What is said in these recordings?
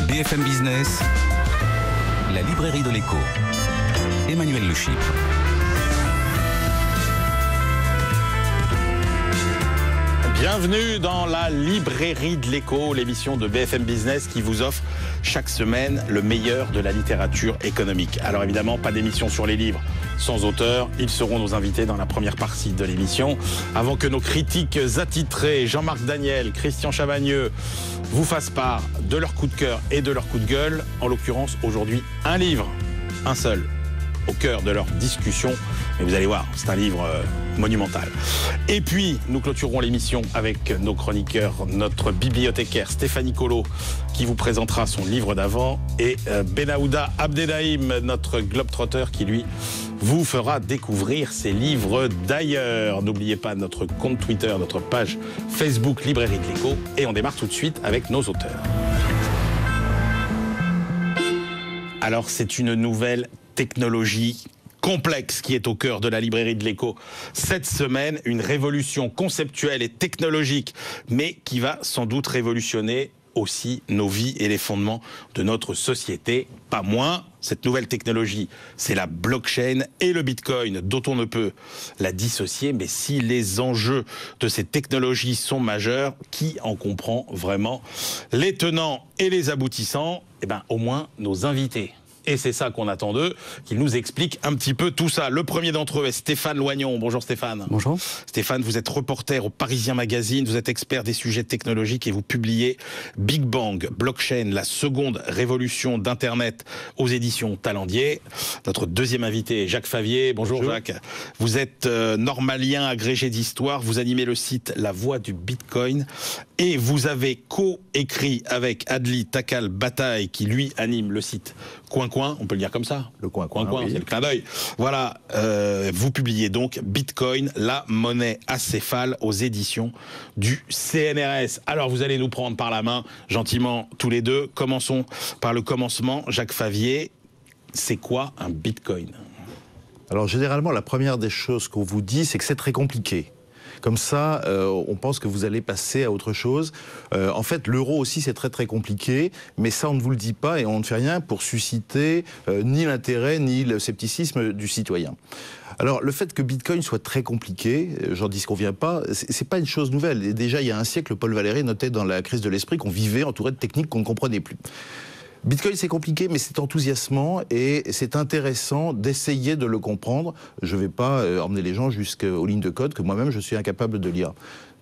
BFM Business, la librairie de l'écho. Emmanuel Le Chypre. Bienvenue dans la librairie de l'écho, l'émission de BFM Business qui vous offre chaque semaine le meilleur de la littérature économique. Alors évidemment, pas d'émission sur les livres sans auteur. Ils seront nos invités dans la première partie de l'émission. Avant que nos critiques attitrés, Jean-Marc Daniel, Christian Chavagneux, vous fassent part de leur coup de cœur et de leur coup de gueule. En l'occurrence, aujourd'hui, un livre, un seul, au cœur de leur discussion. Et vous allez voir, c'est un livre monumental. Et puis, nous clôturerons l'émission avec nos chroniqueurs, notre bibliothécaire Stéphanie Colo, qui vous présentera son livre d'avant, et Benaouda Abdelhaim, notre globetrotter, qui lui vous fera découvrir ses livres d'ailleurs. N'oubliez pas notre compte Twitter, notre page Facebook Librairie de l'écho, et on démarre tout de suite avec nos auteurs. Alors, c'est une nouvelle technologie complexe qui est au cœur de la librairie de l'écho cette semaine, une révolution conceptuelle et technologique, mais qui va sans doute révolutionner aussi nos vies et les fondements de notre société, pas moins. Cette nouvelle technologie, c'est la blockchain et le bitcoin, dont on ne peut la dissocier, mais si les enjeux de ces technologies sont majeurs, qui en comprend vraiment les tenants et les aboutissants? Eh bien, au moins nos invités. Et c'est ça qu'on attend d'eux, qu'ils nous expliquent un petit peu tout ça. Le premier d'entre eux est Stéphane Loignon. Bonjour Stéphane. Bonjour. Stéphane, vous êtes reporter au Parisien Magazine, vous êtes expert des sujets technologiques et vous publiez Big Bang, Blockchain, la seconde révolution d'Internet aux éditions Talendier. Notre deuxième invité est Jacques Favier. Bonjour Jacques. Vous êtes normalien agrégé d'histoire, vous animez le site La Voix du Bitcoin et vous avez co-écrit avec Adli Takal Bataille, qui lui anime le site Coin, on peut le dire comme ça. Le Coin, oui. C'est le clin d'œil. Voilà, vous publiez donc Bitcoin, la monnaie acéphale aux éditions du CNRS. Alors vous allez nous prendre par la main, gentiment, tous les deux. Commençons par le commencement. Jacques Favier, c'est quoi un Bitcoin? Alors généralement, la première des choses qu'on vous dit, c'est que c'est très compliqué. Comme ça, on pense que vous allez passer à autre chose. En fait, l'euro aussi, c'est très très compliqué, mais ça, on ne vous le dit pas et on ne fait rien pour susciter ni l'intérêt ni le scepticisme du citoyen. Alors, le fait que Bitcoin soit très compliqué, j'en disconviens pas, c'est pas une chose nouvelle. Et déjà, il y a un siècle, Paul Valéry notait dans La crise de l'esprit qu'on vivait entouré de techniques qu'on ne comprenait plus. Bitcoin, c'est compliqué, mais c'est enthousiasmant et c'est intéressant d'essayer de le comprendre. Je ne vais pas emmener les gens jusqu'aux lignes de code que moi-même, je suis incapable de lire.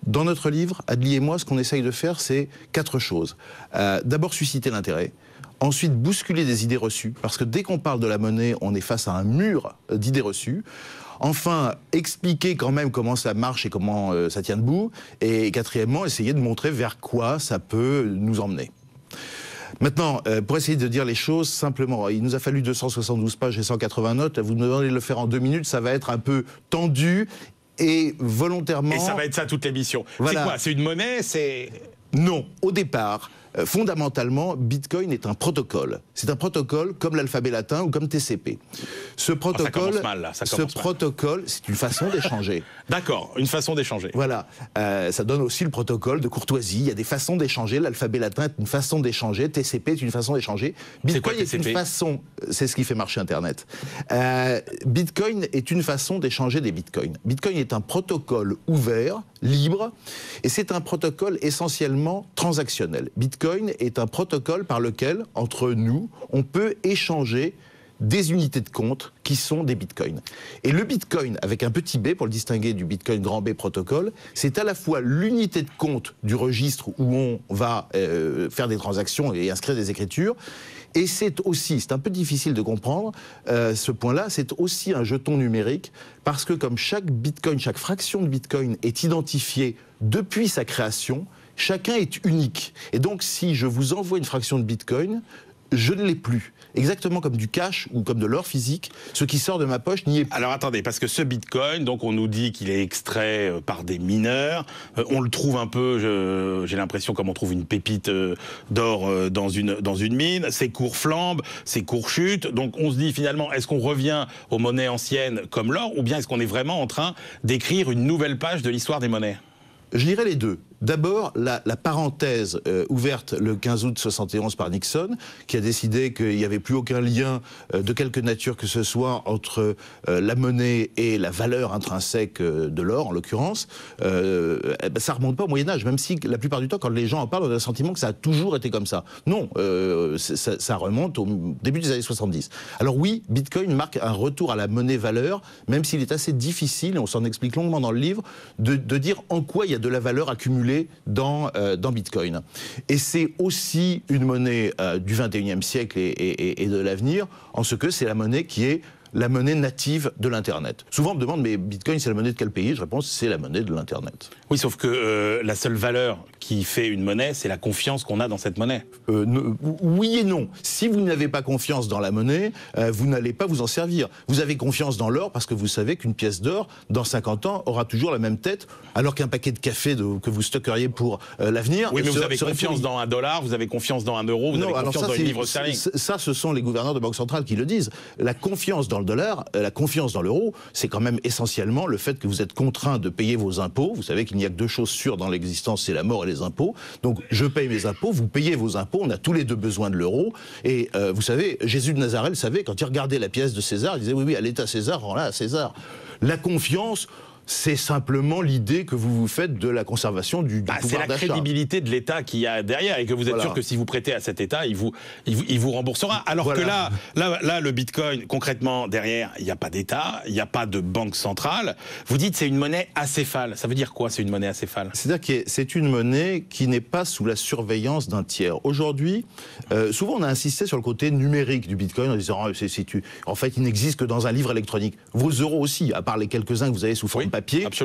Dans notre livre, Adli et moi, ce qu'on essaye de faire, c'est 4 choses. D'abord, susciter l'intérêt. Ensuite, bousculer des idées reçues, parce que dès qu'on parle de la monnaie, on est face à un mur d'idées reçues. Enfin, expliquer quand même comment ça marche et comment ça tient debout. Et quatrièmement, essayer de montrer vers quoi ça peut nous emmener. Maintenant, pour essayer de dire les choses simplement, il nous a fallu 272 pages et 180 notes. Vous me demandez de le faire en 2 minutes, ça va être un peu tendu et volontairement... Et ça va être ça toute l'émission. Voilà. C'est quoi? C'est une monnaie? C'est... Non, au départ, fondamentalement, Bitcoin est un protocole. C'est un protocole comme l'alphabet latin ou comme TCP. Ce protocole, ça commence mal, là. Protocole, c'est une façon d'échanger. D'accord, une façon d'échanger. Voilà, ça donne aussi le protocole de courtoisie. Il y a des façons d'échanger. L'alphabet latin est une façon d'échanger. TCP est une façon d'échanger. Bitcoin est une façon. C'est ce qui fait marcher Internet. Bitcoin est une façon d'échanger des bitcoins. Bitcoin est un protocole ouvert, libre, et c'est un protocole essentiellement transactionnel. Bitcoin est un protocole par lequel, entre nous, on peut échanger des unités de compte qui sont des bitcoins. Et le bitcoin, avec un petit b pour le distinguer du bitcoin grand B protocole, c'est à la fois l'unité de compte du registre où on va faire des transactions et inscrire des écritures, et c'est aussi, c'est un peu difficile de comprendre ce point-là, c'est aussi un jeton numérique, parce que comme chaque bitcoin, chaque fraction de bitcoin est identifiée depuis sa création, chacun est unique. Et donc, si je vous envoie une fraction de bitcoin, je ne l'ai plus. Exactement comme du cash ou comme de l'or physique, ce qui sort de ma poche n'y est plus. Alors attendez, parce que ce bitcoin, donc on nous dit qu'il est extrait par des mineurs, on le trouve un peu, j'ai l'impression comme on trouve une pépite d'or dans une mine, ses cours flambent, ses cours chutent, donc on se dit finalement, est-ce qu'on revient aux monnaies anciennes comme l'or, ou bien est-ce qu'on est vraiment en train d'écrire une nouvelle page de l'histoire des monnaies ? Je dirais les deux. D'abord, la parenthèse ouverte le 15 août 71 par Nixon, qui a décidé qu'il n'y avait plus aucun lien de quelque nature que ce soit entre la monnaie et la valeur intrinsèque de l'or, en l'occurrence, ça remonte pas au Moyen-Âge, même si la plupart du temps, quand les gens en parlent, on a le sentiment que ça a toujours été comme ça. Non, ça remonte au début des années 70. Alors oui, Bitcoin marque un retour à la monnaie-valeur, même s'il est assez difficile, et on s'en explique longuement dans le livre, de dire en quoi il y a de la valeur accumulée dans Bitcoin. Et c'est aussi une monnaie du 21e siècle et de l'avenir, en ce que c'est la monnaie qui est la monnaie native de l'Internet. Souvent on me demande, mais Bitcoin c'est la monnaie de quel pays? Je réponds, c'est la monnaie de l'Internet. Oui, sauf que la seule valeur qui fait une monnaie, c'est la confiance qu'on a dans cette monnaie. Oui et non. Si vous n'avez pas confiance dans la monnaie, vous n'allez pas vous en servir. Vous avez confiance dans l'or parce que vous savez qu'une pièce d'or, dans 50 ans, aura toujours la même tête, alors qu'un paquet de café que vous stockeriez pour l'avenir... Oui, mais vous avez confiance dans $1, vous avez confiance dans €1, vous avez confiance dans une livre sterling. Ça, ce sont les gouverneurs de banque centrale qui le disent. La confiance dans le dollar, la confiance dans l'euro, c'est quand même essentiellement le fait que vous êtes contraint de payer vos impôts. Vous savez qu'il n'y a que deux choses sûres dans l'existence, c'est la mort et les impôts. Donc je paye mes impôts, vous payez vos impôts, on a tous les deux besoin de l'euro. Et vous savez, Jésus de Nazareth le savait, quand il regardait la pièce de César, il disait oui, à l'État César, rends-la à César. La confiance... c'est simplement l'idée que vous vous faites de la conservation du pouvoir d'achat. C'est la crédibilité de l'État qu'il y a derrière et que vous êtes sûr que si vous prêtez à cet État, il vous remboursera. Alors que là, le Bitcoin, concrètement, derrière, il n'y a pas d'État, il n'y a pas de banque centrale. Vous dites c'est une monnaie acéphale. Ça veut dire quoi, c'est une monnaie acéphale? C'est-à-dire que c'est une monnaie qui n'est pas sous la surveillance d'un tiers. Aujourd'hui, souvent on a insisté sur le côté numérique du Bitcoin en disant en fait, il n'existe que dans un livre électronique. Vos euros aussi, à part les quelques-uns que vous avez sous forme papier,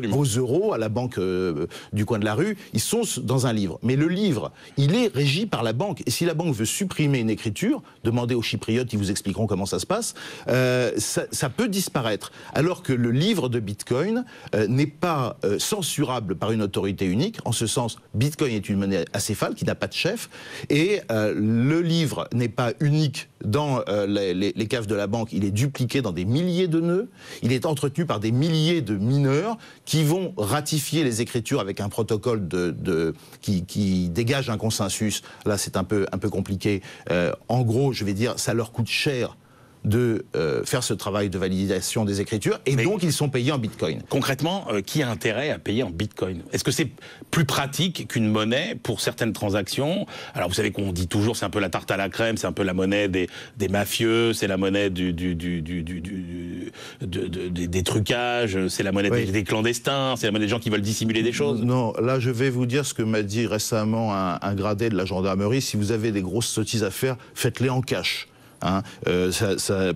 vos euros à la banque du coin de la rue, ils sont dans un livre. Mais le livre, il est régi par la banque. Et si la banque veut supprimer une écriture, demandez aux Chypriotes, ils vous expliqueront comment ça se passe, ça peut disparaître. Alors que le livre de Bitcoin n'est pas censurable par une autorité unique. En ce sens, Bitcoin est une monnaie acéphale qui n'a pas de chef. Et le livre n'est pas unique dans les caves de la banque. Il est dupliqué dans des milliers de nœuds. Il est entretenu par des milliers de mineurs qui vont ratifier les écritures avec un protocole qui dégage un consensus. Là, c'est un peu compliqué. En gros, je vais dire, ça leur coûte cher de faire ce travail de validation des écritures, et donc ils sont payés en Bitcoin. Concrètement, qui a intérêt à payer en Bitcoin? Est-ce que c'est plus pratique qu'une monnaie pour certaines transactions? Alors vous savez qu'on dit toujours c'est un peu la tarte à la crème, c'est un peu la monnaie des mafieux, c'est la monnaie des trucages, c'est la monnaie des clandestins, c'est la monnaie des gens qui veulent dissimuler des choses. Non, là je vais vous dire ce que m'a dit récemment un gradé de la gendarmerie: si vous avez des grosses sottises à faire, faites-les en cash.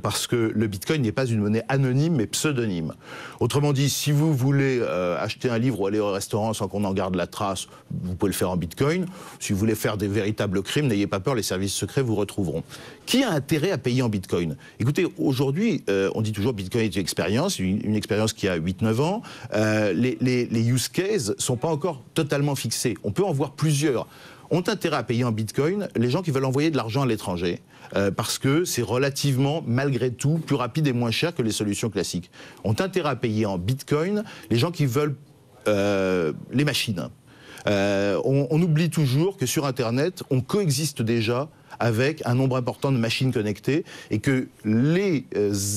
Parce que le Bitcoin n'est pas une monnaie anonyme mais pseudonyme. Autrement dit, si vous voulez acheter un livre ou aller au restaurant sans qu'on en garde la trace, vous pouvez le faire en Bitcoin. Si vous voulez faire des véritables crimes, n'ayez pas peur, les services secrets vous retrouveront. Qui a intérêt à payer en Bitcoin? Écoutez, aujourd'hui, on dit toujours Bitcoin est une expérience, une expérience qui a 8-9 ans. Les use cases ne sont pas encore totalement fixés. On peut en voir plusieurs. Ont intérêt à payer en Bitcoin les gens qui veulent envoyer de l'argent à l'étranger, parce que c'est relativement, malgré tout, plus rapide et moins cher que les solutions classiques. Ont intérêt à payer en Bitcoin les gens qui veulent les machines. On oublie toujours que sur Internet, on coexiste déjà avec un nombre important de machines connectées, et que les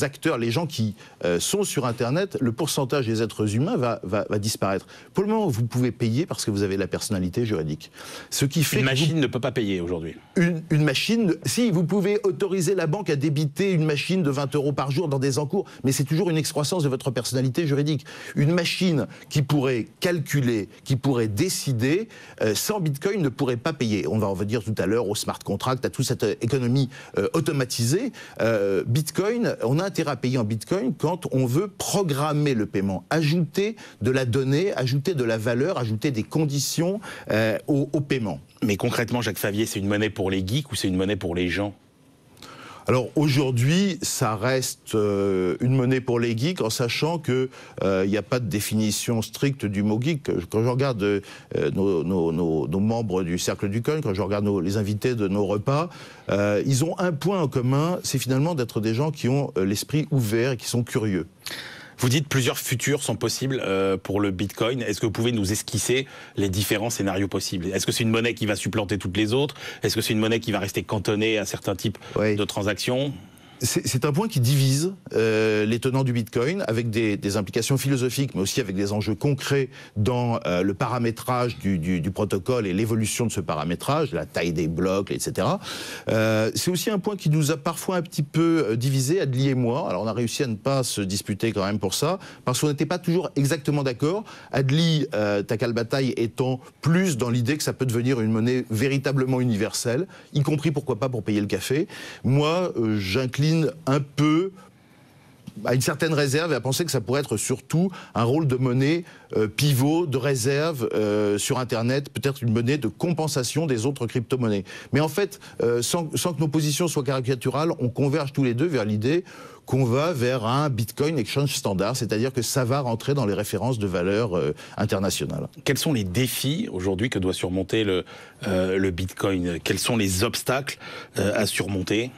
acteurs, les gens qui sont sur Internet, le pourcentage des êtres humains va disparaître. Pour le moment, vous pouvez payer parce que vous avez la personnalité juridique. Ce qui fait une machine ne peut pas payer aujourd'hui. Une machine, si, vous pouvez autoriser la banque à débiter une machine de 20 € par jour dans des encours, mais c'est toujours une excroissance de votre personnalité juridique. Une machine qui pourrait calculer, qui pourrait décider, sans Bitcoin ne pourrait pas payer. On va en venir tout à l'heure au smart contract, à toute cette économie automatisée. Bitcoin, on a intérêt à payer en Bitcoin quand on veut programmer le paiement, ajouter de la donnée, ajouter de la valeur, ajouter des conditions au paiement. Mais concrètement, Jacques Favier, c'est une monnaie pour les geeks ou c'est une monnaie pour les gens ? Alors aujourd'hui, ça reste une monnaie pour les geeks, en sachant qu'il n'y a pas de définition stricte du mot geek. Quand je regarde nos membres du Cercle du Coin, quand je regarde les invités de nos repas, ils ont un point en commun, c'est finalement d'être des gens qui ont l'esprit ouvert et qui sont curieux. Vous dites plusieurs futurs sont possibles pour le Bitcoin. Est-ce que vous pouvez nous esquisser les différents scénarios possibles? Est-ce que c'est une monnaie qui va supplanter toutes les autres? Est-ce que c'est une monnaie qui va rester cantonnée à certains types de transactions? C'est un point qui divise les tenants du Bitcoin, avec des implications philosophiques, mais aussi avec des enjeux concrets dans le paramétrage du protocole et l'évolution de ce paramétrage, la taille des blocs, etc. C'est aussi un point qui nous a parfois un petit peu divisé, Adli et moi. Alors on a réussi à ne pas se disputer quand même pour ça, parce qu'on n'était pas toujours exactement d'accord. Adli, Takal-Bataille étant plus dans l'idée que ça peut devenir une monnaie véritablement universelle, y compris pourquoi pas pour payer le café. Moi, j'incline un peu à une certaine réserve et à penser que ça pourrait être surtout un rôle de monnaie pivot, de réserve sur Internet, peut-être une monnaie de compensation des autres crypto-monnaies. Mais en fait, sans que nos positions soient caricaturales, on converge tous les deux vers l'idée qu'on va vers un Bitcoin Exchange Standard, c'est-à-dire que ça va rentrer dans les références de valeur internationales. Quels sont les défis aujourd'hui que doit surmonter le Bitcoin? Quels sont les obstacles à surmonter?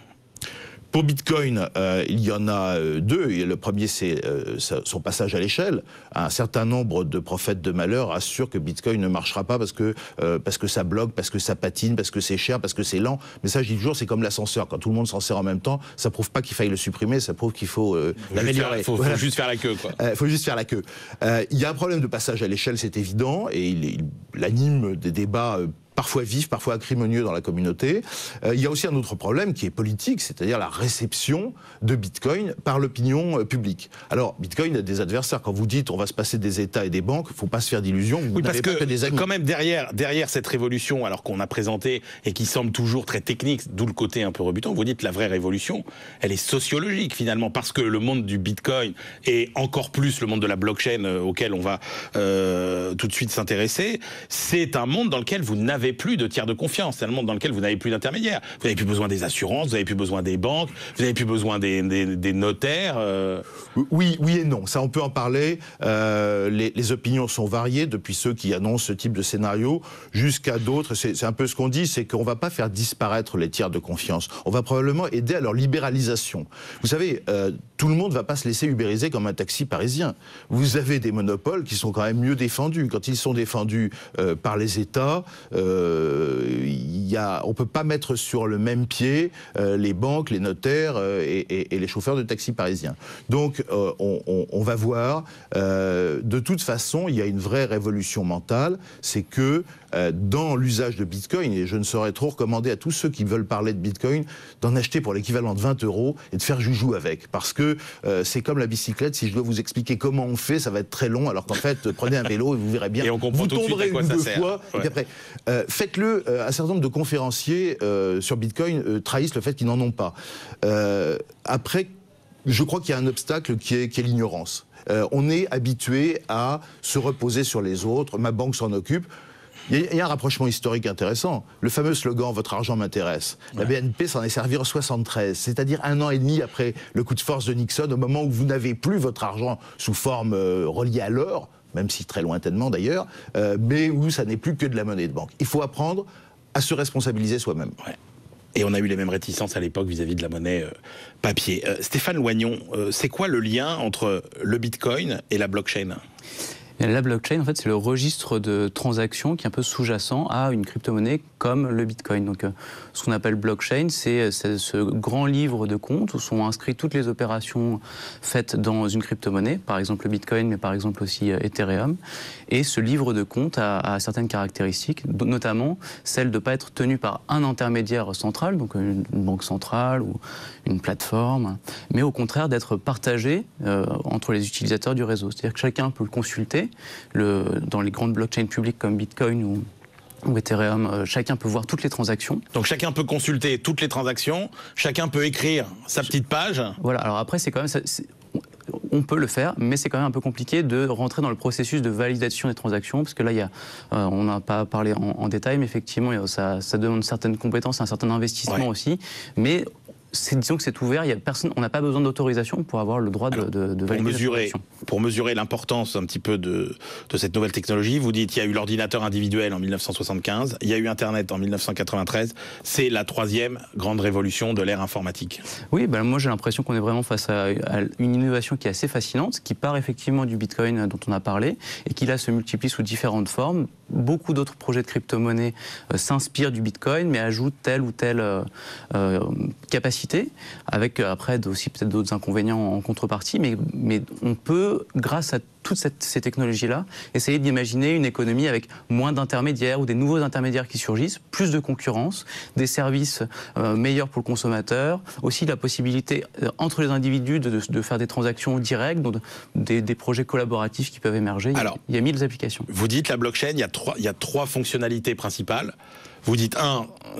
Pour Bitcoin, il y en a deux. Et le premier, c'est son passage à l'échelle. Un certain nombre de prophètes de malheur assurent que Bitcoin ne marchera pas parce que ça bloque, parce que ça patine, parce que c'est cher, parce que c'est lent. Mais ça, je dis toujours, c'est comme l'ascenseur. Quand tout le monde s'en sert en même temps, ça prouve pas qu'il faille le supprimer, ça prouve qu'il faut l'améliorer. Il faut juste faire la queue, quoi. Faut juste faire la queue. Il y a un problème de passage à l'échelle, c'est évident, et il anime des débats parfois vifs, parfois acrimonieux dans la communauté. Il y a aussi un autre problème qui est politique, c'est-à-dire la réception de Bitcoin par l'opinion publique. Alors, Bitcoin a des adversaires. Quand vous dites on va se passer des États et des banques, il ne faut pas se faire d'illusions. Oui, parce que quand même derrière cette révolution, alors qu'on a présenté et qui semble toujours très technique, d'où le côté un peu rebutant, vous dites la vraie révolution, elle est sociologique finalement, parce que le monde du Bitcoin et encore plus le monde de la blockchain auquel on va tout de suite s'intéresser, c'est un monde dans lequel vous n'avez plus de tiers de confiance, c'est un monde dans lequel vous n'avez plus d'intermédiaires. Vous n'avez plus besoin des assurances, vous n'avez plus besoin des banques, vous n'avez plus besoin des notaires. Oui et non, ça on peut en parler. Les opinions sont variées, depuis ceux qui annoncent ce type de scénario jusqu'à d'autres. C'est un peu ce qu'on dit, c'est qu'on ne va pas faire disparaître les tiers de confiance. On va probablement aider à leur libéralisation. Vous savez, tout le monde ne va pas se laisser ubériser comme un taxi parisien. Vous avez des monopoles qui sont quand même mieux défendus. Quand ils sont défendus par les États, on ne peut pas mettre sur le même pied les banques, les notaires et les chauffeurs de taxi parisiens. Donc on va voir, de toute façon, il y a une vraie révolution mentale, c'est que dans l'usage de Bitcoin, et je ne saurais trop recommander à tous ceux qui veulent parler de Bitcoin d'en acheter pour l'équivalent de 20 € et de faire joujou avec, parce que c'est comme la bicyclette, si je dois vous expliquer comment on fait, ça va être très long, alors qu'en fait, prenez un vélo et vous verrez bien, et on comprend vous tout de suite tomberez à quoi une ça deux sert. fois, et puis après, faites-le, un certain nombre de conférenciers sur Bitcoin trahissent le fait qu'ils n'en ont pas. Après, je crois qu'il y a un obstacle qui est l'ignorance. On est habitué à se reposer sur les autres, ma banque s'en occupe. Il y a un rapprochement historique intéressant. Le fameux slogan « Votre argent m'intéresse ». La BNP s'en est servi en 73, c'est-à-dire 1 an et demi après le coup de force de Nixon, au moment où vous n'avez plus votre argent sous forme reliée à l'or, même si très lointainement d'ailleurs, mais où ça n'est plus que de la monnaie de banque. Il faut apprendre à se responsabiliser soi-même. Ouais. Et on a eu les mêmes réticences à l'époque vis-à-vis de la monnaie papier. Stéphane Loignon, c'est quoi le lien entre le Bitcoin et la blockchain ? La blockchain, en fait, c'est le registre de transactions qui est un peu sous-jacent à une crypto-monnaie comme le Bitcoin. Donc, ce qu'on appelle blockchain, c'est ce grand livre de compte où sont inscrites toutes les opérations faites dans une crypto-monnaie, par exemple le Bitcoin, mais par exemple aussi Ethereum. Et ce livre de compte a certaines caractéristiques, notamment celle de ne pas être tenu par un intermédiaire central, donc une banque centrale ou une plateforme, mais au contraire d'être partagé entre les utilisateurs du réseau. C'est-à-dire que chacun peut le consulter. Dans les grandes blockchains publiques comme Bitcoin ou Ethereum, chacun peut voir toutes les transactions. Donc chacun peut consulter toutes les transactions, chacun peut écrire sa petite page. Voilà, alors après c'est quand même... On peut le faire, mais c'est quand même un peu compliqué de rentrer dans le processus de validation des transactions, parce que là, on n'a pas parlé en détail, mais effectivement, ça demande certaines compétences, un certain investissement aussi, mais disons que c'est ouvert, on n'a pas besoin d'autorisation pour avoir le droit de valider. Pour mesurer l'importance un petit peu de cette nouvelle technologie, vous dites qu'il y a eu l'ordinateur individuel en 1975, il y a eu Internet en 1993, c'est la troisième grande révolution de l'ère informatique. Oui, moi j'ai l'impression qu'on est vraiment face à une innovation qui est assez fascinante, qui part effectivement du Bitcoin dont on a parlé, et qui là se multiplie sous différentes formes. Beaucoup d'autres projets de crypto-monnaie s'inspirent du Bitcoin, mais ajoutent telle ou telle capacité, avec après aussi peut-être d'autres inconvénients en contrepartie, mais on peut, grâce à toutes ces technologies-là, essayer d'imaginer une économie avec moins d'intermédiaires ou des nouveaux intermédiaires qui surgissent, plus de concurrence, des services meilleurs pour le consommateur, aussi la possibilité entre les individus de faire des transactions directes, donc des projets collaboratifs qui peuvent émerger. Alors, il y a 1000 applications. Vous dites la blockchain, il y a trois fonctionnalités principales. Vous dites,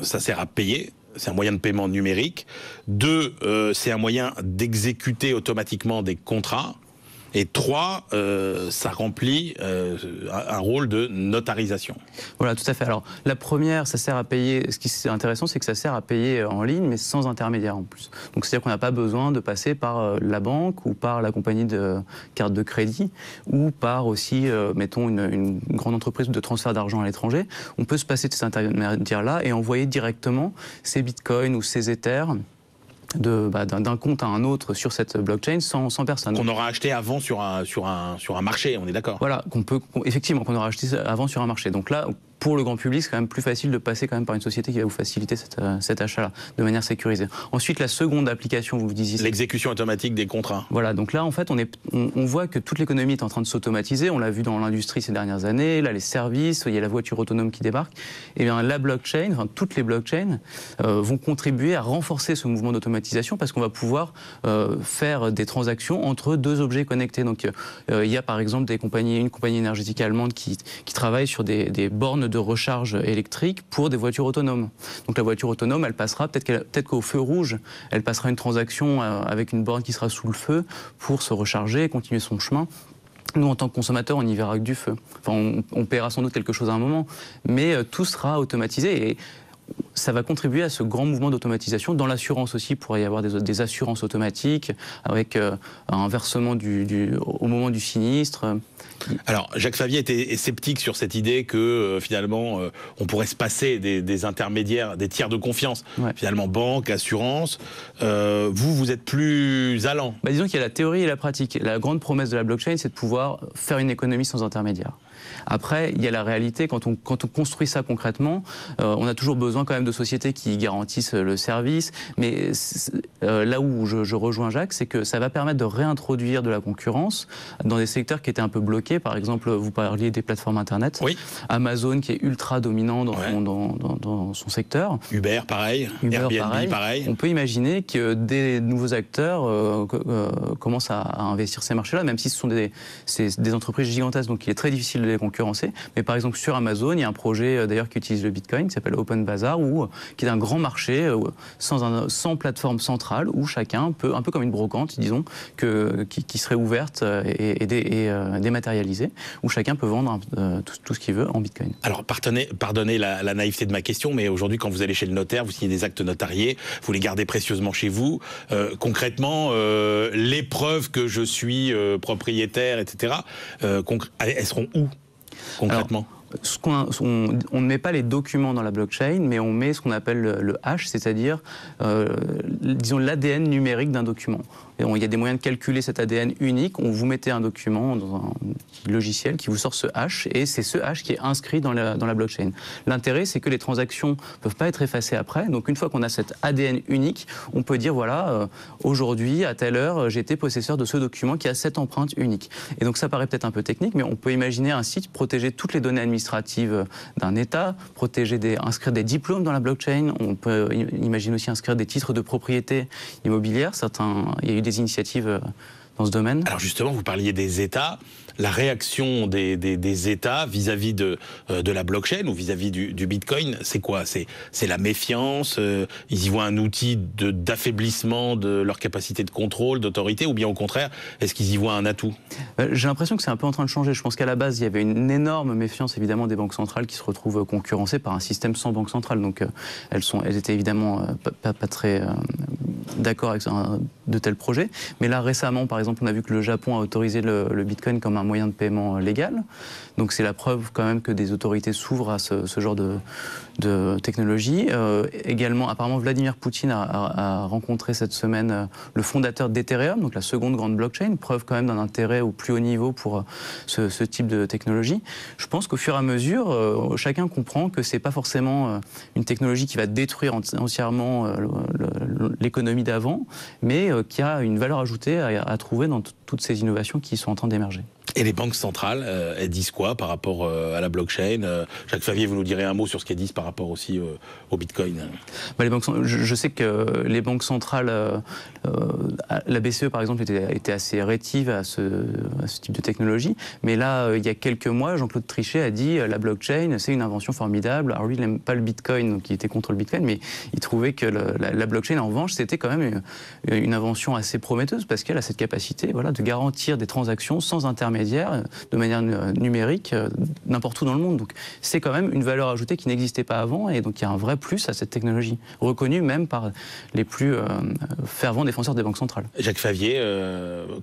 ça sert à payer. C'est un moyen de paiement numérique. 2, c'est un moyen d'exécuter automatiquement des contrats. Et 3, ça remplit un rôle de notarisation. Voilà, tout à fait. Alors, la première, ça sert à payer. Ce qui est intéressant, c'est que ça sert à payer en ligne, mais sans intermédiaire en plus. Donc, c'est-à-dire qu'on n'a pas besoin de passer par la banque ou par la compagnie de carte de crédit ou par aussi, mettons, une grande entreprise de transfert d'argent à l'étranger. On peut se passer de cet intermédiaire-là et envoyer directement ses bitcoins ou ses ethers d'un compte à un autre sur cette blockchain sans personne. Qu'on aura acheté avant sur un marché, on est d'accord? Voilà, effectivement, qu'on aura acheté avant sur un marché. Donc là, pour le grand public, c'est quand même plus facile de passer quand même par une société qui va vous faciliter cet achat-là, de manière sécurisée. Ensuite, la seconde application, vous disiez... L'exécution automatique des contrats. Voilà, donc là, en fait, on voit que toute l'économie est en train de s'automatiser. On l'a vu dans l'industrie ces dernières années. Là, les services, il y a la voiture autonome qui débarque. Et bien, la blockchain, toutes les blockchains vont contribuer à renforcer ce mouvement d'automatisation parce qu'on va pouvoir faire des transactions entre deux objets connectés. Donc, il y a par exemple une compagnie énergétique allemande qui travaille sur des bornes de recharge électrique pour des voitures autonomes. Donc la voiture autonome, elle passera, peut-être qu'au feu rouge, elle passera une transaction avec une borne qui sera sous le feu pour se recharger et continuer son chemin. Nous, en tant que consommateurs, on n'y verra que du feu. Enfin, on paiera sans doute quelque chose à un moment, mais tout sera automatisé et ça va contribuer à ce grand mouvement d'automatisation. Dans l'assurance aussi, il pourrait y avoir des assurances automatiques avec un versement au moment du sinistre. Alors, Jacques Favier est sceptique sur cette idée que finalement, on pourrait se passer des intermédiaires, des tiers de confiance. Ouais. Finalement, banque, assurance. Vous êtes plus allant. Disons qu'il y a la théorie et la pratique. La grande promesse de la blockchain, c'est de pouvoir faire une économie sans intermédiaire. Après, il y a la réalité, quand on construit ça concrètement, on a toujours besoin quand même de sociétés qui garantissent le service, mais là où je rejoins Jacques, c'est que ça va permettre de réintroduire de la concurrence dans des secteurs qui étaient un peu bloqués. Par exemple, vous parliez des plateformes Internet. Oui. Amazon qui est ultra dominant dans son secteur. Uber, pareil. Airbnb, pareil. On peut imaginer que des nouveaux acteurs commencent à investir ces marchés-là, même si ce sont des entreprises gigantesques, donc il est très difficile de les concurrencer. Mais par exemple, sur Amazon, il y a un projet d'ailleurs qui utilise le Bitcoin, qui s'appelle Open Bazaar, qui est un grand marché sans plateforme centrale, où chacun peut, un peu comme une brocante, disons, qui serait ouverte et dématérialisée, où chacun peut vendre tout ce qu'il veut en Bitcoin. Alors, pardonnez la naïveté de ma question, mais aujourd'hui, quand vous allez chez le notaire, vous signez des actes notariés, vous les gardez précieusement chez vous. Concrètement, les preuves que je suis propriétaire, etc., elles seront où, concrètement? Alors, on ne met pas les documents dans la blockchain, mais on met ce qu'on appelle le hash, c'est-à-dire, disons, l'ADN numérique d'un document. Et il y a des moyens de calculer cet ADN unique. Vous mettez un document dans un logiciel qui vous sort ce hash, et c'est ce hash qui est inscrit dans la blockchain. L'intérêt, c'est que les transactions ne peuvent pas être effacées après. Donc, une fois qu'on a cet ADN unique, on peut dire, voilà, aujourd'hui, à telle heure, j'ai été possesseur de ce document qui a cette empreinte unique. Et donc, ça paraît peut-être un peu technique, mais on peut imaginer un site protéger toutes les données administratives d'un État, inscrire des diplômes dans la blockchain. On peut imaginer aussi inscrire des titres de propriété immobilière. Il y a eu des initiatives dans ce domaine. Alors justement, vous parliez des États. La réaction des États vis-à-vis de la blockchain ou vis-à-vis du Bitcoin, c'est quoi? C'est la méfiance, ils y voient un outil d'affaiblissement de leur capacité de contrôle, d'autorité, ou bien au contraire, est-ce qu'ils y voient un atout? J'ai l'impression que c'est un peu en train de changer. Je pense qu'à la base, il y avait une énorme méfiance évidemment des banques centrales qui se retrouvent concurrencées par un système sans banque centrale. Donc elles étaient évidemment pas très d'accord avec de tels projets. Mais là, récemment, par exemple, on a vu que le Japon a autorisé le Bitcoin comme un moyen de paiement légal. Donc c'est la preuve quand même que des autorités s'ouvrent à ce genre de technologie. Également, apparemment, Vladimir Poutine a rencontré cette semaine le fondateur d'Ethereum, donc la seconde grande blockchain, preuve quand même d'un intérêt au plus haut niveau pour ce type de technologie. Je pense qu'au fur et à mesure, chacun comprend que c'est pas forcément une technologie qui va détruire entièrement l'économie d'avant, mais qui a une valeur ajoutée à trouver dans toutes ces innovations qui sont en train d'émerger. Et les banques centrales, elles disent quoi par rapport à la blockchain? Jacques Favier, vous nous direz un mot sur ce qu'elles disent par rapport aussi au Bitcoin. Les banques, je sais que les banques centrales, la BCE par exemple, était assez rétive à ce type de technologie. Mais là, il y a quelques mois, Jean-Claude Trichet a dit la blockchain, c'est une invention formidable. Alors lui, il n'aime pas le Bitcoin, donc il était contre le Bitcoin, mais il trouvait que la blockchain, en revanche, c'était quand même une invention assez prometteuse parce qu'elle a cette capacité de garantir des transactions sans intermédiaire, de manière numérique, n'importe où dans le monde. Donc c'est quand même une valeur ajoutée qui n'existait pas avant, et donc il y a un vrai plus à cette technologie, reconnue même par les plus fervents défenseurs des banques centrales. Jacques Favier,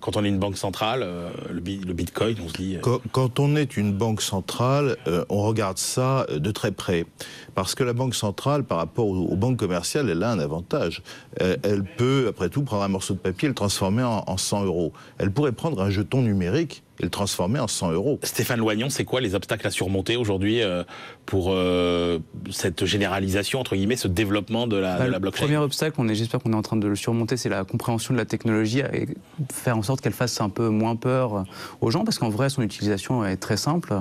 quand on est une banque centrale, le Bitcoin, on se dit... Quand on est une banque centrale, on regarde ça de très près. Parce que la banque centrale, par rapport aux banques commerciales, elle a un avantage. Elle peut, après tout, prendre un morceau de papier et le transformer en 100 €. Elle pourrait prendre un jeton numérique et le transformer en 100 €. Stéphane Loignon, c'est quoi les obstacles à surmonter aujourd'hui pour cette généralisation, entre guillemets, ce développement de la blockchain? Le premier obstacle, j'espère qu'on est en train de le surmonter, c'est la compréhension de la technologie et faire en sorte qu'elle fasse un peu moins peur aux gens, parce qu'en vrai, son utilisation est très simple.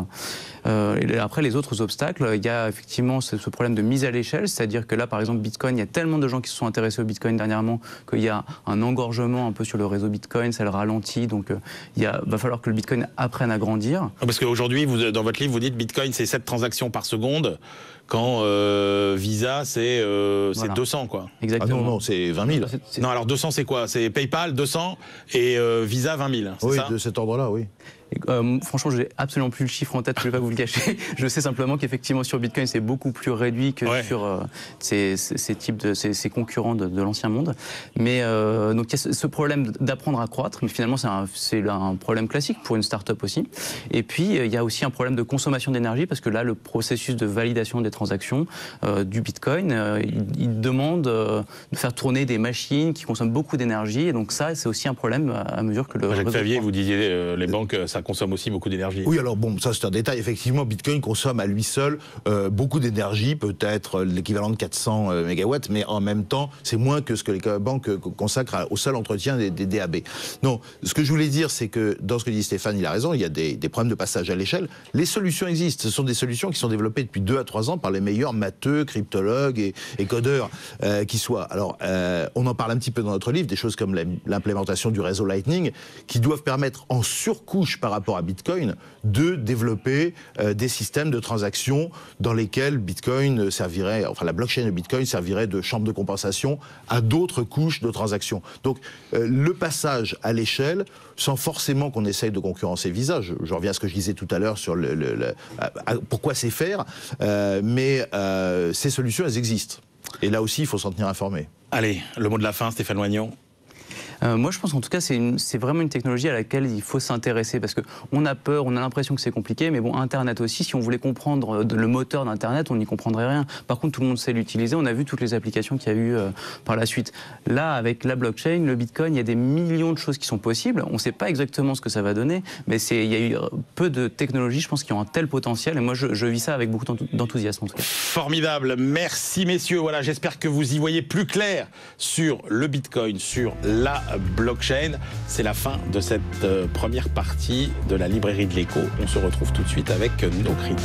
Et après, les autres obstacles, il y a effectivement ce problème de mise à l'échelle, c'est-à-dire que là, par exemple, Bitcoin, il y a tellement de gens qui se sont intéressés au Bitcoin dernièrement qu'il y a un engorgement un peu sur le réseau Bitcoin, ça le ralentit, donc va falloir que le Bitcoin apprenne à grandir. Parce qu'aujourd'hui, dans votre livre, vous dites Bitcoin, c'est 7 transactions par seconde, quand Visa, c'est 200, quoi. Exactement. Ah non, c'est 20 000. Non, alors 200, c'est quoi? C'est PayPal, 200, et Visa, 20 000, c'est ça? Oui, de cet ordre-là, oui. Franchement, je n'ai absolument plus le chiffre en tête, je ne vais pas vous le cacher. Je sais simplement qu'effectivement, sur Bitcoin, c'est beaucoup plus réduit que sur ces concurrents de l'ancien monde. Mais donc, il y a ce problème d'apprendre à croître, mais finalement, c'est un problème classique pour une start-up aussi. Et puis, il y a aussi un problème de consommation d'énergie, parce que là, le processus de validation des transactions du Bitcoin, il demande de faire tourner des machines qui consomment beaucoup d'énergie. Et donc ça, c'est aussi un problème à mesure que le... Jacques Favier, vous disiez, les banques, ça consomme aussi beaucoup d'énergie. Oui, alors bon, ça c'est un détail. Effectivement, Bitcoin consomme à lui seul beaucoup d'énergie, peut-être l'équivalent de 400 mégawatts, mais en même temps, c'est moins que ce que les banques consacrent au seul entretien des DAB. Non, ce que je voulais dire, c'est que dans ce que dit Stéphane, il a raison, il y a des problèmes de passage à l'échelle. Les solutions existent. Ce sont des solutions qui sont développées depuis 2 à 3 ans par les meilleurs matheux, cryptologues et codeurs qui soient. Alors, on en parle un petit peu dans notre livre, des choses comme l'implémentation du réseau Lightning, qui doivent permettre en surcouche par rapport à Bitcoin de développer des systèmes de transactions dans lesquels Bitcoin servirait, enfin la blockchain de Bitcoin servirait de chambre de compensation à d'autres couches de transactions. Donc le passage à l'échelle, sans forcément qu'on essaye de concurrencer Visa, je reviens à ce que je disais tout à l'heure sur pourquoi c'est faire, mais ces solutions, elles existent. Et là aussi, il faut s'en tenir informé. Allez, le mot de la fin, Stéphane Loignon. Moi, je pense en tout cas c'est vraiment une technologie à laquelle il faut s'intéresser, parce qu'on a peur, on a l'impression que c'est compliqué, mais bon, Internet aussi, si on voulait comprendre le moteur d'Internet, on n'y comprendrait rien. Par contre, tout le monde sait l'utiliser, on a vu toutes les applications qu'il y a eu par la suite. Là, avec la blockchain, le Bitcoin, il y a des millions de choses qui sont possibles, on ne sait pas exactement ce que ça va donner, mais il y a eu peu de technologies, je pense, qui ont un tel potentiel, et moi, je vis ça avec beaucoup d'enthousiasme en tout cas. Formidable, merci messieurs, voilà, j'espère que vous y voyez plus clair sur le Bitcoin, sur la blockchain. C'est la fin de cette première partie de la librairie de l'écho. On se retrouve tout de suite avec nos critiques.